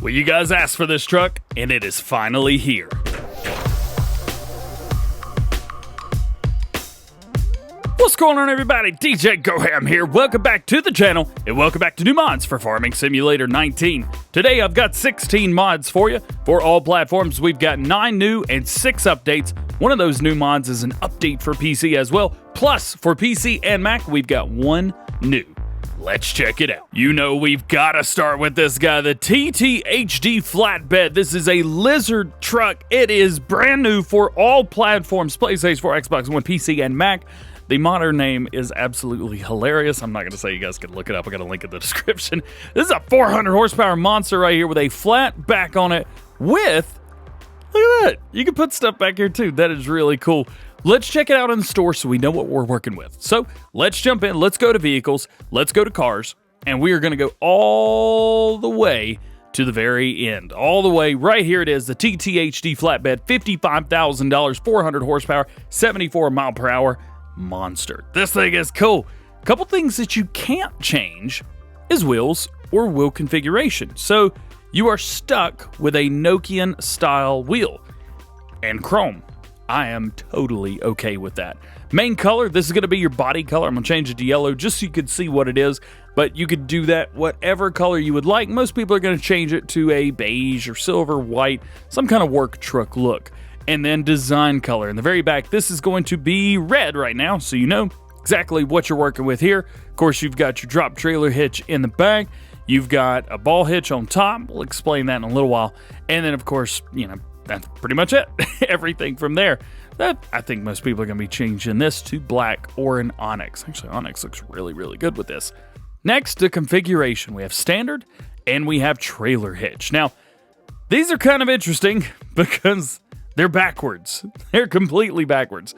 Well, you guys asked for this truck, and it is finally here. What's going on, everybody? DjGoHam here. Welcome back to the channel, and welcome back to new mods for Farming Simulator 19. Today, I've got 16 mods for you. For all platforms, we've got 9 new and 6 updates. One of those new mods is an update for PC as well. Plus, for PC and Mac, we've got 1 new. Let's check it out. You know we've got to start with this guy, the TTHD Flatbed. This is a lizard truck. It is brand new for all platforms, PlayStation 4, Xbox One, PC, and Mac. The modder name is absolutely hilarious. I'm not going to say, you guys can look it up. I got a link in the description. This is a 400 horsepower monster right here with a flat back on it with, look at that. You can put stuff back here too. That is really cool. Let's check it out in the store so we know what we're working with. So let's jump in. Let's go to vehicles. Let's go to cars. And we are going to go all the way to the very end. All the way. Right here it is. The TTHD Flatbed. $55,000. 400 horsepower. 74 mile per hour. Monster. This thing is cool. A couple things that you can't change is wheels or wheel configuration. So you are stuck with a Nokian style wheel and chrome. I am totally okay with that. Main color, this is going to be your body color. I'm going to change it to yellow just so you can see what it is, but you could do that whatever color you would like. Most people are going to change it to a beige or silver, white, some kind of work truck look. And then design color. In the very back, this is going to be red right now, so you know exactly what you're working with here. Of course, you've got your drop trailer hitch in the back. You've got a ball hitch on top. We'll explain that in a little while. And then, of course, you know, that's pretty much it. Everything from there. That I think most people are going to be changing this to black or an onyx. Actually, onyx looks really, really good with this. Next, the configuration. We have standard and we have trailer hitch. Now, these are kind of interesting because they're backwards. They're completely backwards.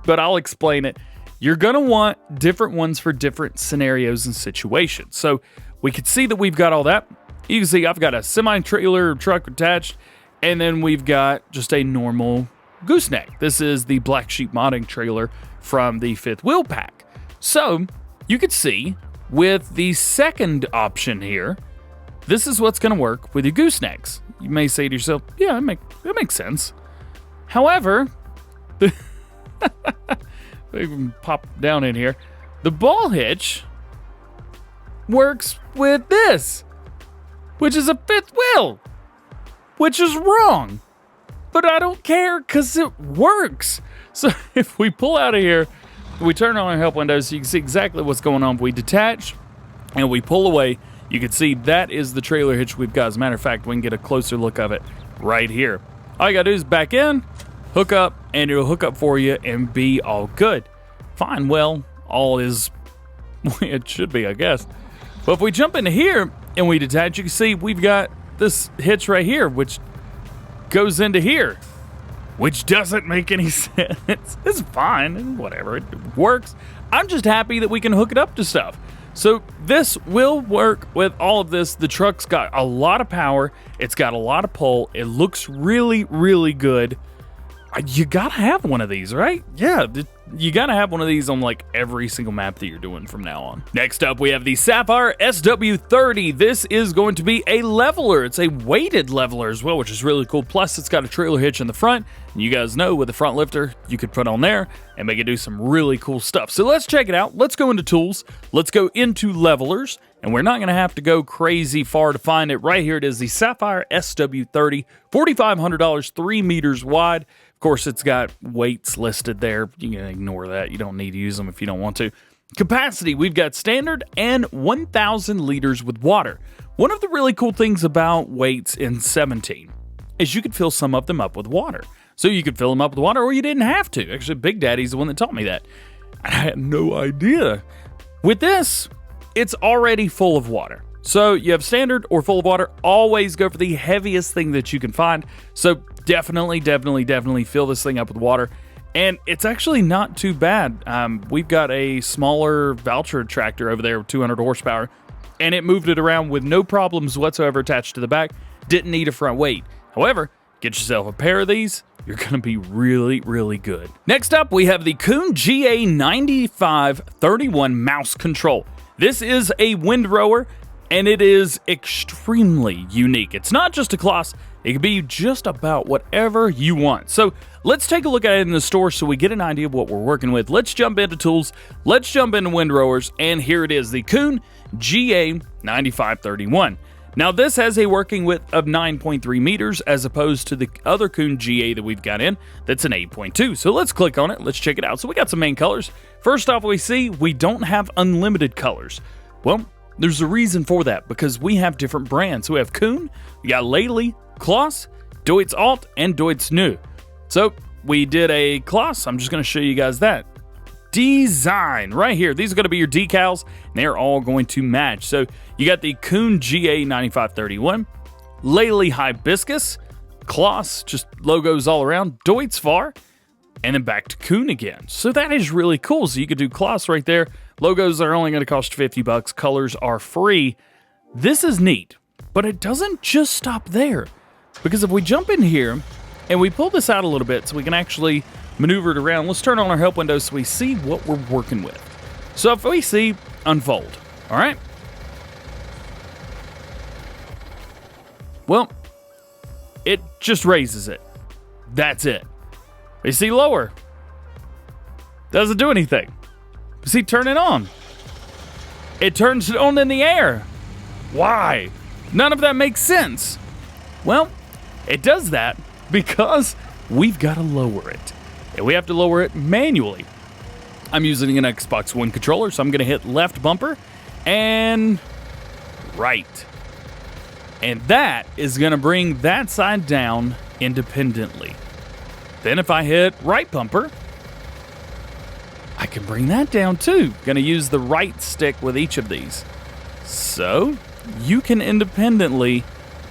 But I'll explain it. You're going to want different ones for different scenarios and situations. So we can see that we've got all that. You can see I've got a semi-trailer truck attached. And then we've got just a normal gooseneck. This is the Black Sheep modding trailer from the 5th wheel pack. So you could see with the second option here, this is what's going to work with your goosenecks. You may say to yourself, yeah, that makes sense. However, we can pop down in here. The ball hitch works with this, which is a 5th wheel. Which is wrong, but I don't care because it works. So if we pull out of here, we turn on our help windows so you can see exactly what's going on. If we detach and we pull away, you can see that is the trailer hitch we've got. As a matter of fact, we can get a closer look of it right here. All you gotta do is back in, hook up, and it'll hook up for you and be all good. Fine, well, all is, it should be, I guess. But if we jump into here and we detach, you can see we've got this hitch right here, which goes into here, which doesn't make any sense. It's fine, whatever, it works. I'm just happy that we can hook it up to stuff. So this will work with all of this. The truck's got a lot of power. It's got a lot of pull. It looks really, really good. You gotta have one of these, right? Yeah, you gotta have one of these on like every single map that you're doing from now on. Next up, we have the Saphir SW30. This is going to be a leveler. It's a weighted leveler as well, which is really cool. Plus, it's got a trailer hitch in the front. And you guys know with the front lifter, you could put on there and make it do some really cool stuff. So let's check it out. Let's go into tools. Let's go into levelers. And we're not going to have to go crazy far to find it. Right here it is, the Saphir SW30, $4,500, 3 meters wide. Of course, it's got weights listed there. You can ignore that. You don't need to use them if you don't want to. Capacity, we've got standard and 1,000 liters with water. One of the really cool things about weights in 17 is you could fill some of them up with water. So you could fill them up with water or you didn't have to. Actually, Big Daddy's the one that taught me that. I had no idea. With this, it's already full of water. So you have standard or full of water. Always go for the heaviest thing that you can find. So definitely fill this thing up with water. And it's actually not too bad. We've got a smaller Valtra tractor over there with 200 horsepower. And it moved it around with no problems whatsoever attached to the back. Didn't need a front weight. However, get yourself a pair of these. You're going to be really, really good. Next up, we have the Kuhn GA9531 mouse control. This is a windrower. and it is extremely unique. It's not just a Kloss, it can be just about whatever you want. So let's take a look at it in the store so we get an idea of what we're working with. Let's jump into tools, let's jump into windrowers, and here it is, the Kuhn GA9531. Now this has a working width of 9.3 meters as opposed to the other Kuhn GA that we've got in that's an 8.2. So let's click on it, let's check it out. So we got some main colors. First off, we see we don't have unlimited colors. Well, there's a reason for that, because we have different brands. We have Kuhn, we got Lely, Kloss, Deutz Alt, and Deutz New. So we did a Kloss. I'm just going to show you guys that. Design right here. These are going to be your decals, and they're all going to match. So you got the Kuhn GA9531, Lely Hibiscus, Kloss, just logos all around, Deutz Fahr, and then back to Kuhn again. So that is really cool. So you could do Kloss right there. Logos are only going to cost you $50. Colors are free. This is neat, but it doesn't just stop there, because if we jump in here and we pull this out a little bit so we can actually maneuver it around, let's turn on our help window so we see what we're working with. So if we see unfold, all right. Well, it just raises it. That's it. We see lower. Doesn't do anything. See, turn it on. It turns it on in the air. Why? None of that makes sense. Well, it does that because we've got to lower it. And we have to lower it manually. I'm using an Xbox One controller, so I'm going to hit left bumper and right. And that is going to bring that side down independently. Then if I hit right bumper, I can bring that down too. Going to use the right stick with each of these. So you can independently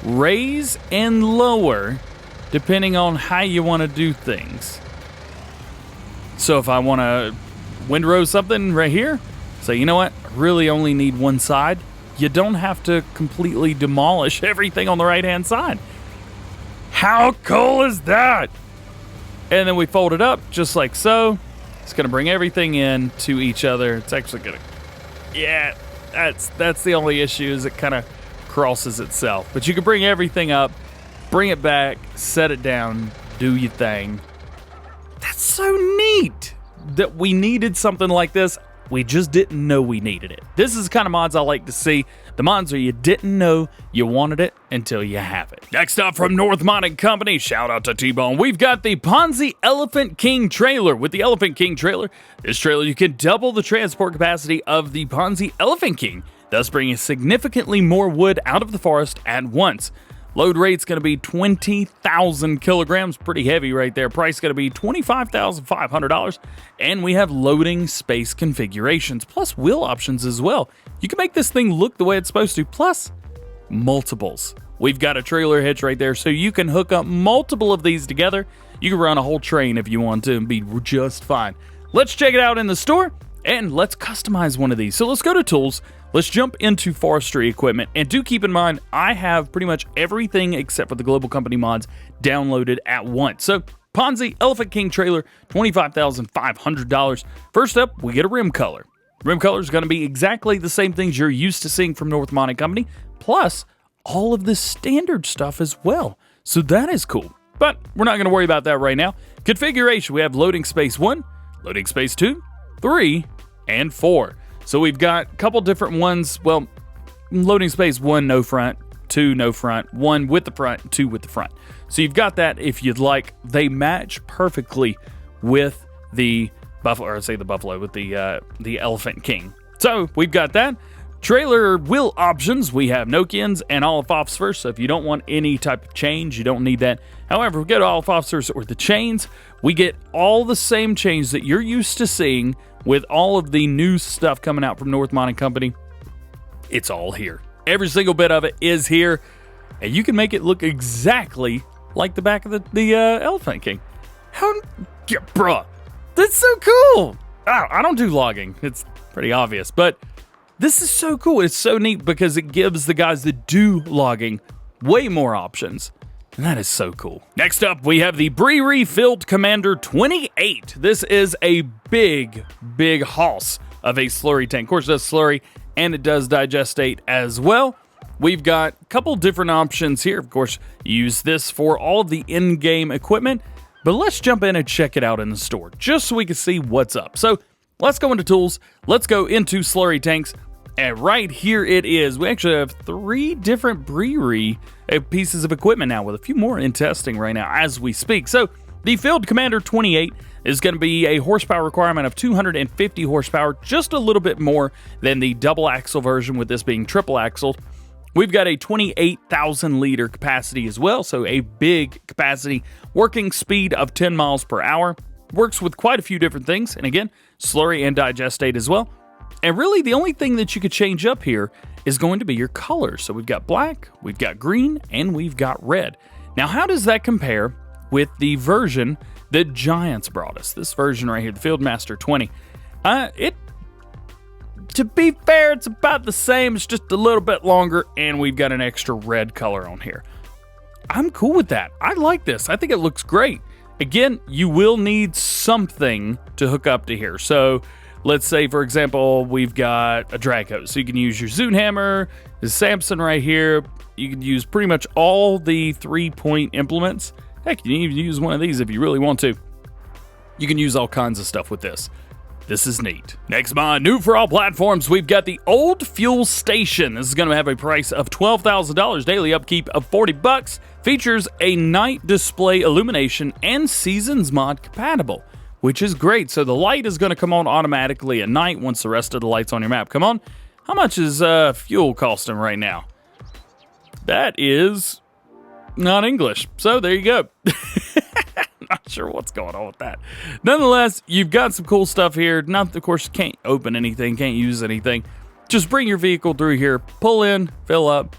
raise and lower depending on how you want to do things. So if I want to windrow something right here, say, you know what, I really only need one side. You don't have to completely demolish everything on the right-hand side. How cool is that? And then we fold it up just like so. It's going to bring everything in to each other. It's actually going to, yeah, that's the only issue, is it kind of crosses itself. But you can bring everything up, bring it back, set it down, do your thing. That's so neat that we needed something like this. We just didn't know we needed it. This is the kind of mods I like to see. The mods where you didn't know you wanted it until you have it. Next up from North Mod & Company, shout out to T-Bone. We've got the Ponzi Elephant King trailer. With the Elephant King trailer, this trailer, you can double the transport capacity of the Ponzi Elephant King, thus bringing significantly more wood out of the forest at once. Load rate's going to be 20,000 kilograms, pretty heavy right there. Price going to be $25,500, and we have loading space configurations, plus wheel options as well. You can make this thing look the way it's supposed to, plus multiples. We've got a trailer hitch right there, so you can hook up multiple of these together. You can run a whole train if you want to and be just fine. Let's check it out in the store, and let's customize one of these. So let's go to Tools. Let's jump into forestry equipment, and do keep in mind, I have pretty much everything except for the Global Company mods downloaded at once. So, Ponzi Elephant King trailer, $25,500. First up, we get a rim color. Rim color is going to be exactly the same things you're used to seeing from North Mod & Company, plus all of the standard stuff as well. So that is cool, but we're not going to worry about that right now. Configuration, we have loading space 1, loading space 2, 3, and 4. So we've got a couple different ones. Well, loading space 1, no front, 2, no front, 1 with the front, 2 with the front. So you've got that if you'd like. They match perfectly with the buffalo, or I say the buffalo, with the Elephant King. So we've got that. Trailer wheel options, we have Nokians and olive officers, so if you don't want any type of change, you don't need that. However, we get olive officers or the chains, we get all the same chains that you're used to seeing with all of the new stuff coming out from North Mod & Company. It's all here. Every single bit of it is here, and you can make it look exactly like the back of the Elephant King. How, yeah, bruh, that's so cool. I don't do logging. It's pretty obvious, but this is so cool. It's so neat because it gives the guys that do logging way more options. And that is so cool. Next up, we have the Briri Field Commander 28. This is a big hoss of a slurry tank. Of course, it does slurry and it does digestate as well. We've got a couple different options here. Of course, use this for all of the in-game equipment, but let's jump in and check it out in the store, just so we can see what's up. So let's go into tools, let's go into slurry tanks, and right here it is. We actually have 3 different Briri pieces of equipment now, with a few more in testing right now as we speak. So the Field Commander 28 is going to be a horsepower requirement of 250 horsepower, just a little bit more than the double axle version, with this being triple axle. We've got a 28,000 liter capacity as well, so a big capacity, working speed of 10 miles per hour. Works with quite a few different things, and again, slurry and digestate as well. And really, the only thing that you could change up here is going to be your colors. So we've got black, we've got green, and we've got red. Now, how does that compare with the version that Giants brought us? This version right here, the Fieldmaster 20. To be fair, it's about the same. It's just a little bit longer, and we've got an extra red color on here. I'm cool with that. I like this. I think it looks great. Again, you will need something to hook up to here. So let's say, for example, we've got a drag hose. So you can use your Zoom hammer, the Samson right here. You can use pretty much all the 3-point implements. Heck, you can even use one of these if you really want to. You can use all kinds of stuff with this. This is neat. Next mod, new for all platforms, we've got the Old Fuel Station. This is going to have a price of $12,000, daily upkeep of $40. Features a night display illumination and seasons mod compatible, which is great. So the light is going to come on automatically at night once the rest of the lights on your map come on. How much is fuel costing right now? That is not English. So there you go. Not sure what's going on with that. Nonetheless, you've got some cool stuff here. Not, of course, you can't open anything, can't use anything. Just bring your vehicle through here, pull in, fill up,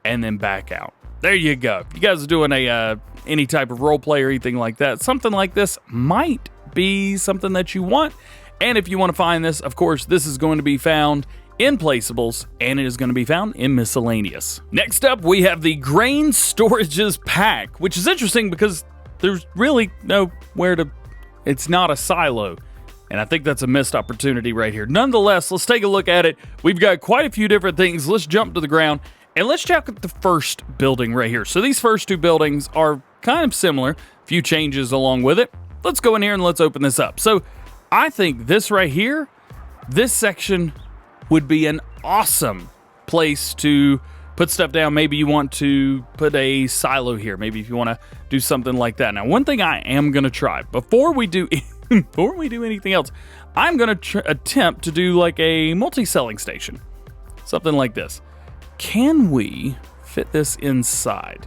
and then back out. There you go. If you guys are doing any type of role play or anything like that, something like this might be something that you want. And if you want to find this, of course, this is going to be found in placeables, and it is going to be found in miscellaneous. Next up, we have the Grain Storages Pack, which is interesting because there's really nowhere to, it's not a silo. And I think that's a missed opportunity right here. Nonetheless, let's take a look at it. We've got quite a few different things. Let's jump to the ground and let's check out the first building right here. So these first 2 buildings are kind of similar. A few changes along with it. Let's go in here and let's open this up. So I think this right here, this section would be an awesome place to put stuff down. Maybe you want to put a silo here. Maybe if you want to do something like that. Now, one thing I am going to try before we do anything else, I'm going to attempt to do like a multi-selling station. Something like this. Can we fit this inside?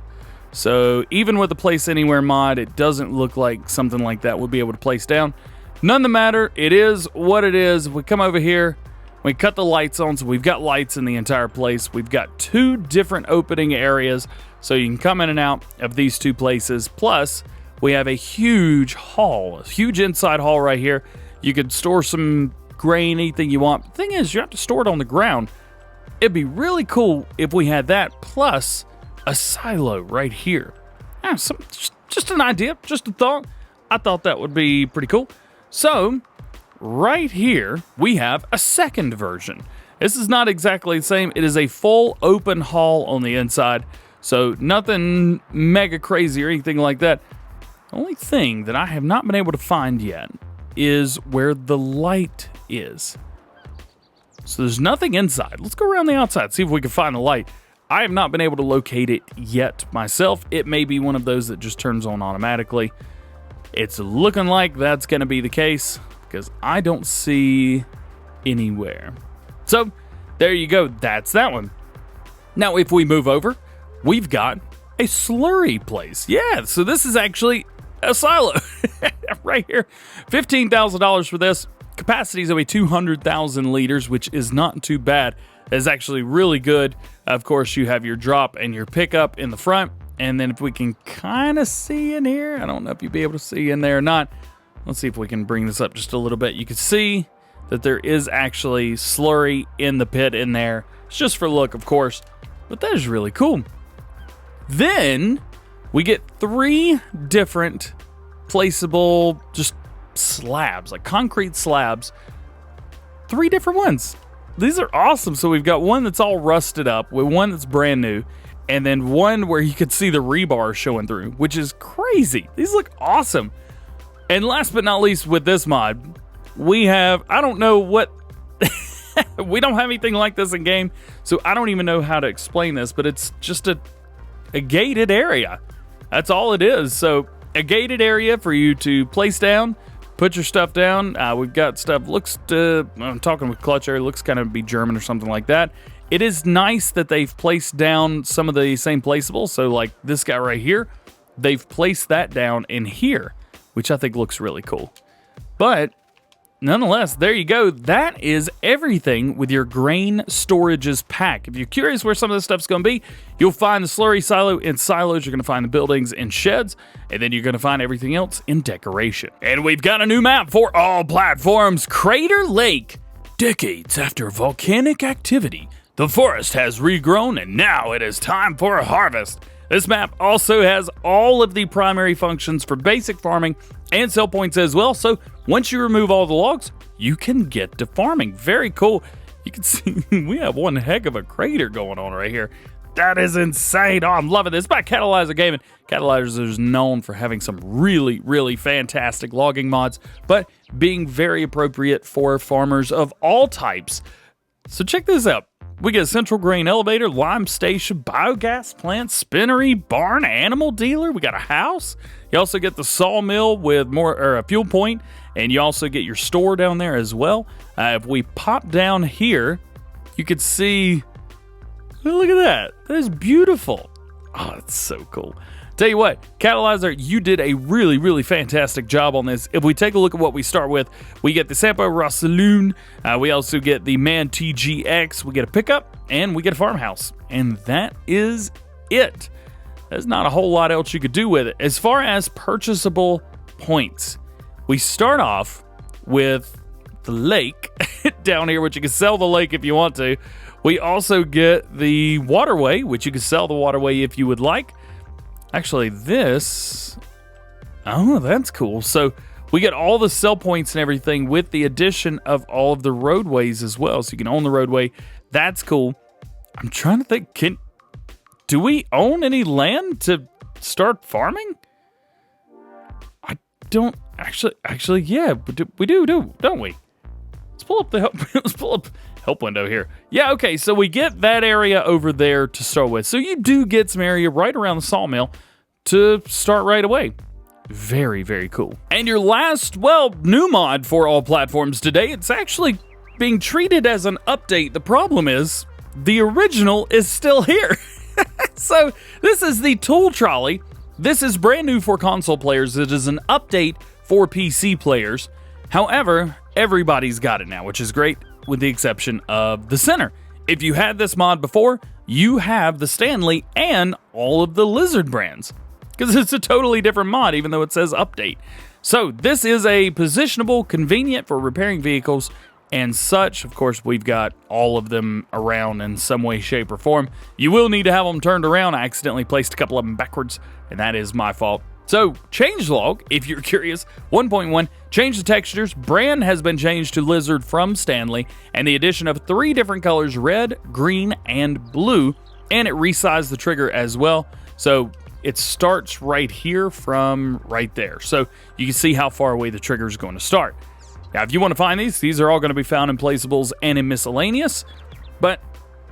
So even with the Place Anywhere mod, it doesn't look like something like that would be able to place down. None the matter, it is what it is. If we come over here, we cut the lights on, so we've got lights in the entire place. We've got 2 different opening areas, so you can come in and out of these 2 places. Plus, we have a huge hall, a huge inside hall right here. You could store some grain, anything you want. The thing is, you have to store it on the ground. It'd be really cool if we had that, plus a silo right here. Yeah, just an idea, just a thought. I thought that would be pretty cool. So right here, we have a second version. This is not exactly the same. It is a full open hall on the inside, so nothing mega crazy or anything like that. The only thing that I have not been able to find yet is where the light is. So there's nothing inside. Let's go around the outside, see if we can find the light. I have not been able to locate it yet myself. It may be one of those that just turns on automatically. It's looking like that's going to be the case, because I don't see anywhere. So there you go. That's that one. Now, if we move over, we've got a slurry place. Yeah, so this is actually a silo right here. $15,000 for this. Capacity is only 200,000 liters, which is not too bad. It's actually really good. Of course, you have your drop and your pickup in the front. And then if we can kind of see in here, I don't know if you'll be able to see in there or not. Let's see if we can bring this up just a little bit. You can see that there is actually slurry in the pit in there. It's just for look, of course, but that is really cool. Then we get 3 different placeable just slabs, like concrete slabs. 3 different ones. these are awesome. So we've got one that's all rusted up, with one that's brand new, and then one where you could see the rebar showing through, which is crazy. These look awesome. And last but not least, with this mod, we have, I don't know what, we don't have anything like this in game, so I don't even know how to explain this, but it's just a gated area. That's all it is. So a gated area for you to place down, put your stuff down. We've got stuff, I'm talking with Clutch area, looks kind of be German or something like that. It is nice that they've placed down some of the same placeables. So like this guy right here, they've placed that down in here, which I think looks really cool. But nonetheless, there you go. That is everything with your grain storages pack. If you're curious where some of this stuff's going to be, you'll find the slurry silo in silos. You're going to find the buildings in sheds, and then you're going to find everything else in decoration. And we've got a new map for all platforms, Crater Lake. Decades after volcanic activity, the forest has regrown, and now it is time for a harvest. This map also has all of the primary functions for basic farming and sell points as well. So once you remove all the logs, you can get to farming. Very cool. You can see we have one heck of a crater going on right here. That is insane. Oh, I'm loving this. By Catalyzer Gaming. Catalyzer is known for having some really, really fantastic logging mods, but being very appropriate for farmers of all types. So check this out. We get a central grain elevator, lime station, biogas plant, spinnery, barn, animal dealer. We got a house. You also get the sawmill with a fuel point, and you also get your store down there as well. If we pop down here, you could see, look at that. That is beautiful. Oh, that's so cool. Tell you what, Catalyzer, you did a really, really fantastic job on this. If we take a look at what we start with, we get the Saphir Saloon, we also get the Man TGX, we get a pickup, and we get a farmhouse. And that is it. There's not a whole lot else you could do with it. As far as purchasable points, we start off with the lake down here, which you can sell the lake if you want to. We also get the waterway, which you can sell the waterway if you would like. Actually, this, oh, that's cool. So we get all the sell points and everything with the addition of all of the roadways as well. So you can own the roadway. That's cool. I'm trying to think, do we own any land to start farming? I don't actually, yeah, we do, don't we? Let's pull up the help window here. Yeah, okay, so we get that area over there to start with. So you do get some area right around the sawmill to start right away. Very, very cool. And your last, well, new mod for all platforms today, it's actually being treated as an update. The problem is, the original is still here. So this is the tool trolley. This is brand new for console players. It is an update for PC players. However, everybody's got it now, which is great, with the exception of the center. If you had this mod before, you have the Stanley and all of the Lizard brands, because it's a totally different mod, even though it says update. So this is a positionable, convenient for repairing vehicles and such. Of course, we've got all of them around in some way, shape, or form. You will need to have them turned around. I accidentally placed a couple of them backwards, and that is my fault. So, changelog, if you're curious, 1.1, change the textures. Brand has been changed to Lizard from Stanley, and the addition of 3 different colors, red, green, and blue, and it resized the trigger as well. So, it starts right here from right there. So, you can see how far away the trigger is going to start. Now, if you want to find these are all going to be found in placeables and in miscellaneous, but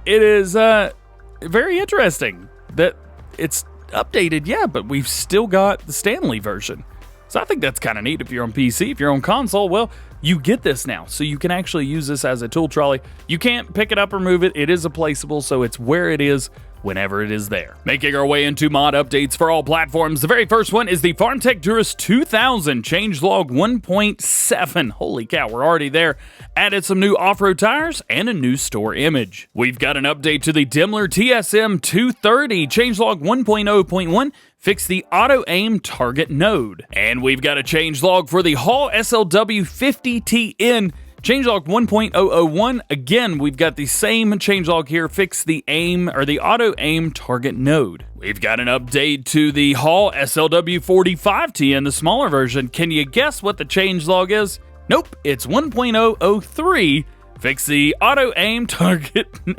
it is very interesting that it's updated, yeah, but we've still got the Stanley version. So I think that's kind of neat. If you're on PC, if you're on console, well, you get this now. So you can actually use this as a tool trolley. You can't pick it up or move it. It is a placeable, so it's where it is whenever it is there. Making our way into mod updates for all platforms. The very first one is the Farmtech Durus 2000 changelog 1.7. Holy cow, we're already there. Added some new off-road tires and a new store image. We've got an update to the Demmler TSM 230 changelog 1.0.1. Fix the auto-aim target node. And we've got a changelog for the Hawe SLW30TN changelog 1.001. Again, we've got the same changelog here. Fix the aim or the auto-aim target node. We've got an update to the Hawe SLW45TN, the smaller version. Can you guess what the changelog is? Nope, it's 1.003. Fix the auto-aim target. No,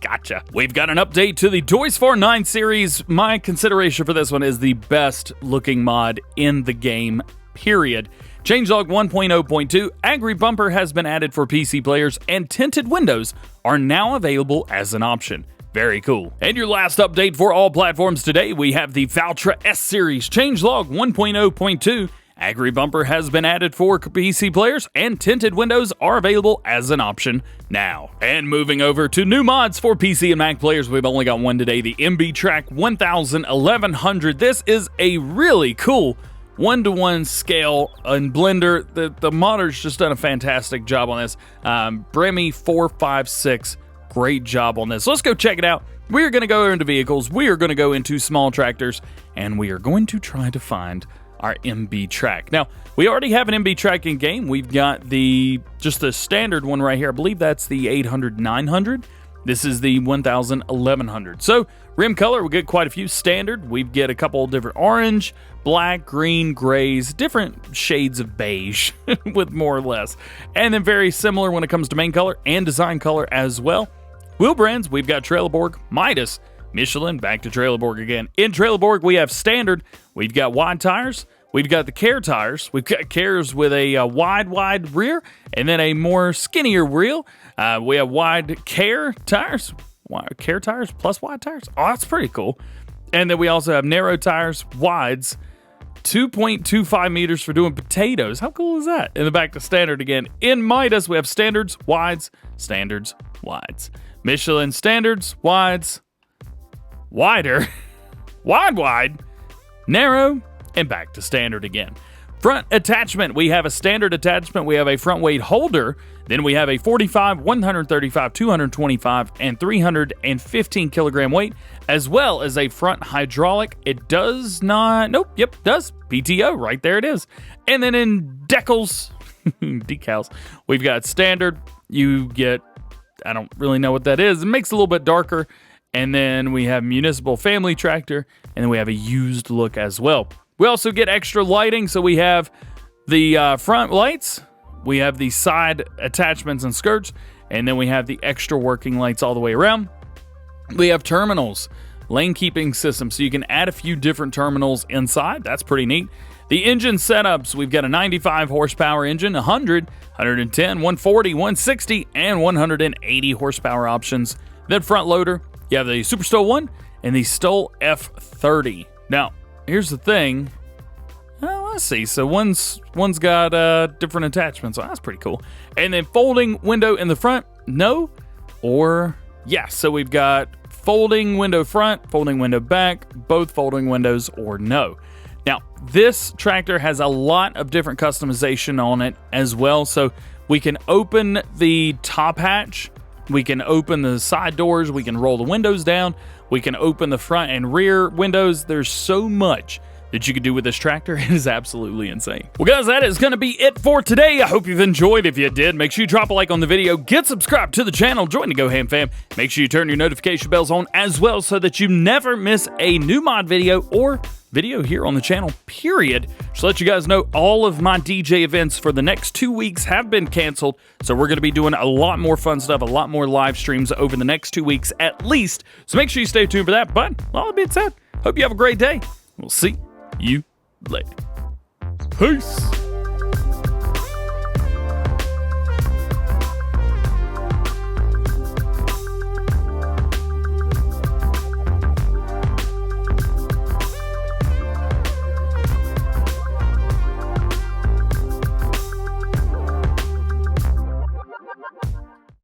gotcha. We've got an update to the Deutz Farr 9 series. My consideration for this one is the best looking mod in the game, period. Changelog 1.0.2, Agri Bumper has been added for PC players, and tinted windows are now available as an option. Very cool. And your last update for all platforms today, we have the Valtra S Series. Changelog 1.0.2, Agri Bumper has been added for PC players, and tinted windows are available as an option now. And moving over to new mods for PC and Mac players, we've only got one today, the Trac 1100. This is a really cool 1-to-1 scale in Blender. The modder's just done a fantastic job on this. Briri 456, great job on this. Let's go check it out. We are going to go into vehicles, we are going to go into small tractors, and we are going to try to find our Trac. Now, we already have an Trac in game. We've got just the standard one right here. I believe that's the 800-900. This is the 1000-1100. So, rim color, we get quite a few standard. We get a couple of different orange, black, green, grays, different shades of beige with more or less. And then very similar when it comes to main color and design color as well. Wheel brands, we've got Trelleborg, Midas, Michelin, back to Trelleborg again. In Trelleborg, we have standard. We've got wide tires. We've got the Care tires. We've got Cares with a wide rear and then a more skinnier wheel. We have wide Care tires. Care tires plus wide tires. Oh, that's pretty cool. And then we also have narrow tires, wides, 2.25 meters for doing potatoes. How cool is that? And then back to standard again. In Midas, we have standards, wides, Michelin standards, wides, wider, wide, narrow, and back to standard again. Front attachment, we have a standard attachment, we have a front weight holder, then we have a 45, 135, 225, and 315 kilogram weight, as well as a front hydraulic. It does not, nope, yep, does, PTO, right there it is. And then in decals, we've got standard, you get, I don't really know what that is, it makes it a little bit darker. And then we have municipal family tractor, and then we have a used look as well. We also get extra lighting, so we have the front lights, we have the side attachments and skirts, and then we have the extra working lights all the way around. We have terminals, lane keeping system, so you can add a few different terminals inside. That's pretty neat. The engine setups, we've got a 95 horsepower engine, 100, 110, 140, 160, and 180 horsepower options. Then front loader, you have the Super Stoll 1 and the Stoll F30. Now, here's the thing. Let's see. So one's got different attachments. So that's pretty cool. And then folding window in the front, no or yes. So we've got folding window front, folding window back, both folding windows or no. Now, this tractor has a lot of different customization on it as well. So we can open the top hatch. We can open the side doors, we can roll the windows down, we can open the front and rear windows. There's so much that you can do with this tractor. It is absolutely insane. Well, guys, that is going to be it for today. I hope you've enjoyed. If you did, make sure you drop a like on the video, get subscribed to the channel, join the GoHamFam. Make sure you turn your notification bells on as well so that you never miss a new mod video or video here on the channel, period. Just to let you guys know, all of my DJ events for the next 2 weeks have been canceled, so we're going to be doing a lot more fun stuff, a lot more live streams over the next 2 weeks at least, so make sure you stay tuned for that. But all that being said, hope you have a great day. We'll see you later. Peace.